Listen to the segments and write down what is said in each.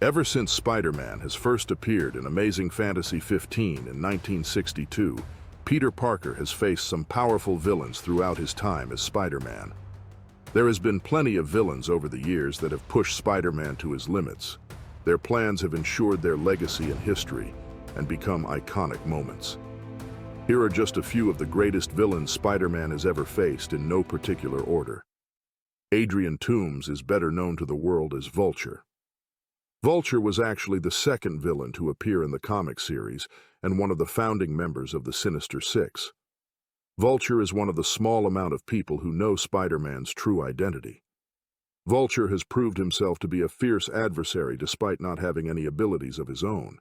Ever since Spider-Man has first appeared in Amazing Fantasy 15 in 1962, Peter Parker has faced some powerful villains throughout his time as Spider-Man. There has been plenty of villains over the years that have pushed Spider-Man to his limits. Their plans have ensured their legacy in history and become iconic moments. Here are just a few of the greatest villains Spider-Man has ever faced in no particular order. Adrian Toomes is better known to the world as Vulture. Vulture was actually the second villain to appear in the comic series and one of the founding members of the Sinister Six. Vulture is one of the small amount of people who know Spider-Man's true identity. Vulture has proved himself to be a fierce adversary despite not having any abilities of his own.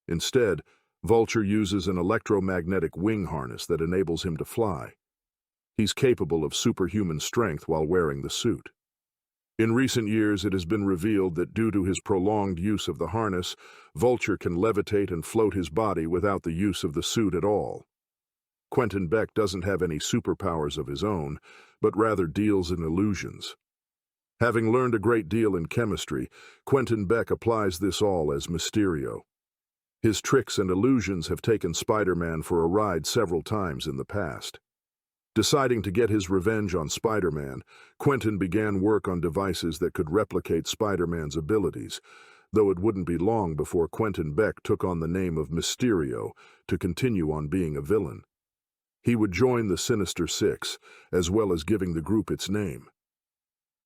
Instead, Vulture uses an electromagnetic wing harness that enables him to fly. He's capable of superhuman strength while wearing the suit. In recent years, it has been revealed that due to his prolonged use of the harness, Vulture can levitate and float his body without the use of the suit at all. Quentin Beck doesn't have any superpowers of his own, but rather deals in illusions. Having learned a great deal in chemistry, Quentin Beck applies this all as Mysterio. His tricks and illusions have taken Spider-Man for a ride several times in the past. Deciding to get his revenge on Spider-Man, Quentin began work on devices that could replicate Spider-Man's abilities, though it wouldn't be long before Quentin Beck took on the name of Mysterio to continue on being a villain. He would join the Sinister Six, as well as giving the group its name.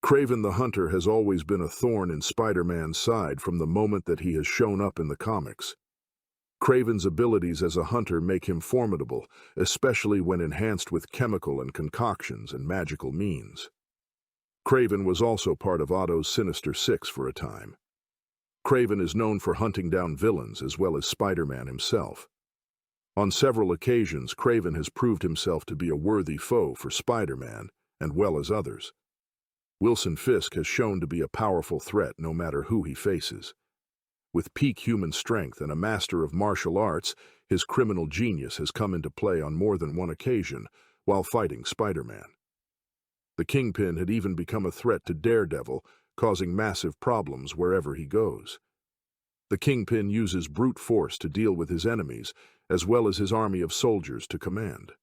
Craven the Hunter has always been a thorn in Spider-Man's side from the moment that he has shown up in the comics. Craven's abilities as a hunter make him formidable, especially when enhanced with chemical and concoctions and magical means. Craven was also part of Otto's Sinister Six for a time. Craven is known for hunting down villains as well as Spider-Man himself. On several occasions, Craven has proved himself to be a worthy foe for Spider-Man, and well as others. Wilson Fisk has shown to be a powerful threat no matter who he faces. With peak human strength and a master of martial arts, his criminal genius has come into play on more than one occasion while fighting Spider-Man. The Kingpin had even become a threat to Daredevil, causing massive problems wherever he goes. The Kingpin uses brute force to deal with his enemies, as well as his army of soldiers to command.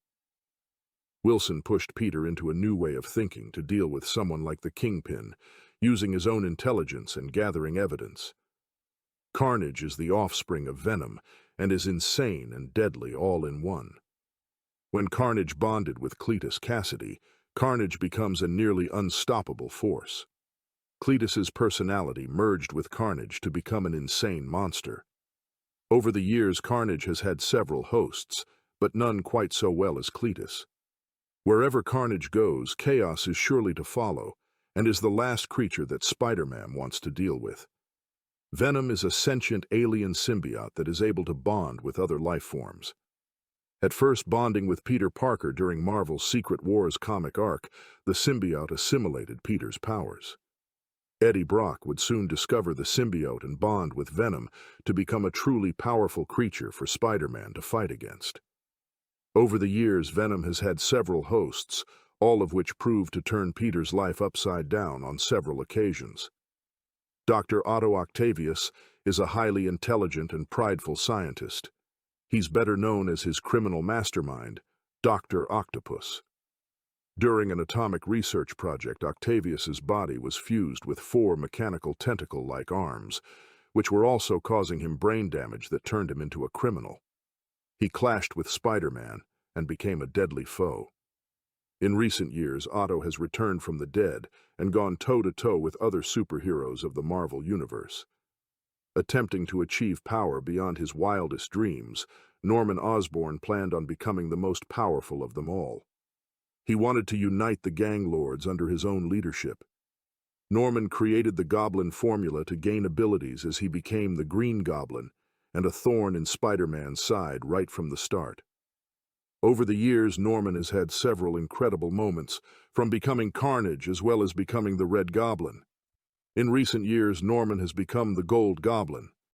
Wilson pushed Peter into a new way of thinking to deal with someone like the Kingpin, using his own intelligence and gathering evidence. Carnage is the offspring of Venom and is insane and deadly all in one. When Carnage bonded with Cletus Cassidy, Carnage becomes a nearly unstoppable force. Cletus's personality merged with Carnage to become an insane monster. Over the years, Carnage has had several hosts, but none quite so well as Cletus. Wherever Carnage goes, chaos is surely to follow, and is the last creature that Spider-Man wants to deal with. Venom is a sentient alien symbiote that is able to bond with other life forms. At first bonding with Peter Parker during Marvel's Secret Wars comic arc, the symbiote assimilated Peter's powers. Eddie Brock would soon discover the symbiote and bond with Venom to become a truly powerful creature for Spider-Man to fight against. Over the years, Venom has had several hosts, all of which proved to turn Peter's life upside down on several occasions. Dr. Otto Octavius is a highly intelligent and prideful scientist. He's better known as his criminal mastermind, Dr. Octopus. During an atomic research project, Octavius's body was fused with 4 mechanical tentacle-like arms, which were also causing him brain damage that turned him into a criminal. He clashed with Spider-Man and became a deadly foe. In recent years, Otto has returned from the dead and gone toe-to-toe with other superheroes of the Marvel Universe. Attempting to achieve power beyond his wildest dreams, Norman Osborn planned on becoming the most powerful of them all. He wanted to unite the gang lords under his own leadership. Norman created the Goblin formula to gain abilities as he became the Green Goblin, and a thorn in Spider-Man's side right from the start. Over the years, Norman has had several incredible moments, from becoming Carnage as well as becoming the Red Goblin. In recent years, Norman has become the Gold Goblin.